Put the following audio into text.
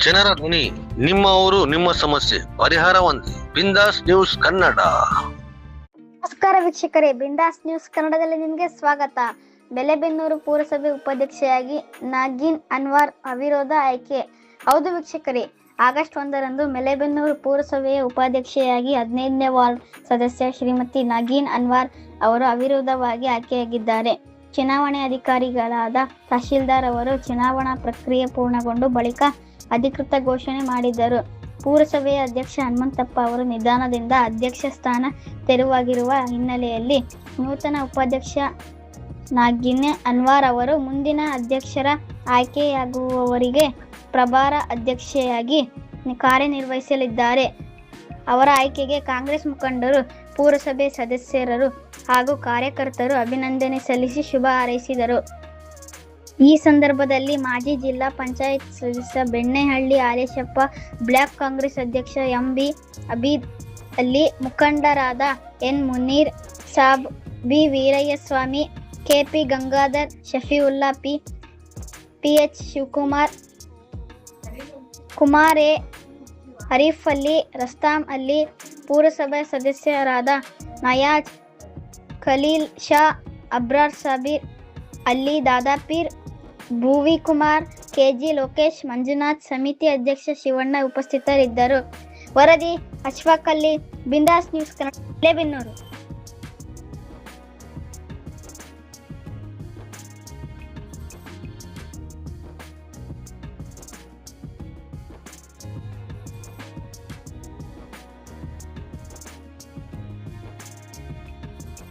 ಜನರ ಧ್ವನಿ, ನಿಮ್ಮ ಊರು ನಿಮ್ಮ ಸಮಸ್ಯೆ ಪರಿಹಾರ ಒಂದೇ. ಬಿಂದಾಸ್ ನ್ಯೂಸ್ ಕನ್ನಡ. ನಮಸ್ಕಾರ ವೀಕ್ಷಕರೇ, ಬಿಂದಾಸ್ ನ್ಯೂಸ್ ಕನ್ನಡದಲ್ಲಿ ನಿಮಗೆ ಸ್ವಾಗತ. ಬೆಲೆಬೆನ್ನೂರು ಪುರಸಭೆ ಉಪಾಧ್ಯಕ್ಷೆಯಾಗಿ ನಾಗೀನ್ ಅನ್ವರ್ ಅವಿರೋಧ ಆಯ್ಕೆ. ಹೌದು ವೀಕ್ಷಕರೇ, ಆಗಸ್ಟ್ 1ರಂದು ಮೆಲೆಬೆನ್ನೂರು ಪುರಸಭೆಯ ಉಪಾಧ್ಯಕ್ಷೆಯಾಗಿ 15ನೇ ವಾರ್ಡ್ ಸದಸ್ಯ ಶ್ರೀಮತಿ ನಾಗೀನ್ ಅನ್ವರ್ ಅವರು ಅವಿರೋಧವಾಗಿ ಆಯ್ಕೆಯಾಗಿದ್ದಾರೆ. ಚುನಾವಣೆ ಅಧಿಕಾರಿಗಳಾದ ತಹಶೀಲ್ದಾರ್ ಅವರು ಚುನಾವಣಾ ಪ್ರಕ್ರಿಯೆ ಪೂರ್ಣಗೊಂಡು ಬಳಿಕ ಅಧಿಕೃತ ಘೋಷಣೆ ಮಾಡಿದ್ದರು. ಪುರಸಭೆಯ ಅಧ್ಯಕ್ಷ ಹನುಮಂತಪ್ಪ ಅವರು ನಿಧನದಿಂದ ಅಧ್ಯಕ್ಷ ಸ್ಥಾನ ತೆರವಾಗಿರುವ ಹಿನ್ನೆಲೆಯಲ್ಲಿ ನೂತನ ಉಪಾಧ್ಯಕ್ಷ ನಾಗೀನ್ ಅನ್ವರ್ ಅವರು ಮುಂದಿನ ಅಧ್ಯಕ್ಷರ ಆಯ್ಕೆಯಾಗುವವರಿಗೆ ಪ್ರಭಾರ ಅಧ್ಯಕ್ಷೆಯಾಗಿ ಕಾರ್ಯನಿರ್ವಹಿಸಲಿದ್ದಾರೆ. ಅವರ ಆಯ್ಕೆಗೆ ಕಾಂಗ್ರೆಸ್ ಮುಖಂಡರು, ಪುರಸಭೆ ಸದಸ್ಯರು ಹಾಗೂ ಕಾರ್ಯಕರ್ತರು ಅಭಿನಂದನೆ ಸಲ್ಲಿಸಿ ಶುಭ ಹಾರೈಸಿದರು. ಈ ಸಂದರ್ಭದಲ್ಲಿ ಮಾಜಿ ಜಿಲ್ಲಾ ಪಂಚಾಯತ್ ಸದಸ್ಯ ಬೆಣ್ಣೆಹಳ್ಳಿ ಹಾಲೇಶಪ್ಪ, ಬ್ಲಾಕ್ ಕಾಂಗ್ರೆಸ್ ಅಧ್ಯಕ್ಷ ಎಂಬಿ ಅಬೀದ್ ಅಲಿ, ಮುಖಂಡರಾದ N Munir Sab, B Veeraiahswamy, KP Gangadhar, Shafiulla, PH Shivakumar, Kumar A, Harif Ali, Rustam Ali, ಪುರಸಭೆ ಸದಸ್ಯರಾದ ನಯಾಜ್, ಖಲೀಲ್ ಶಾ, ಅಬ್ರಾರ್ ಸಾಬೀರ್, ಅಲಿ ದಾದಾಪೀರ್, ಭುವಿ ಕುಮಾರ್, ಕೆಜಿ ಲೋಕೇಶ್, ಮಂಜುನಾಥ್, ಸಮಿತಿ ಅಧ್ಯಕ್ಷ ಶಿವಣ್ಣ ಉಪಸ್ಥಿತರಿದ್ದರು. ವರದಿ ಅಶ್ಫಾಕ್ ಅಲಿ, ಬಿಂದಾಸ್ ನ್ಯೂಸ್ ಕನ್ನಡ, ಬೆಲೆಬೆನ್ನೂರು.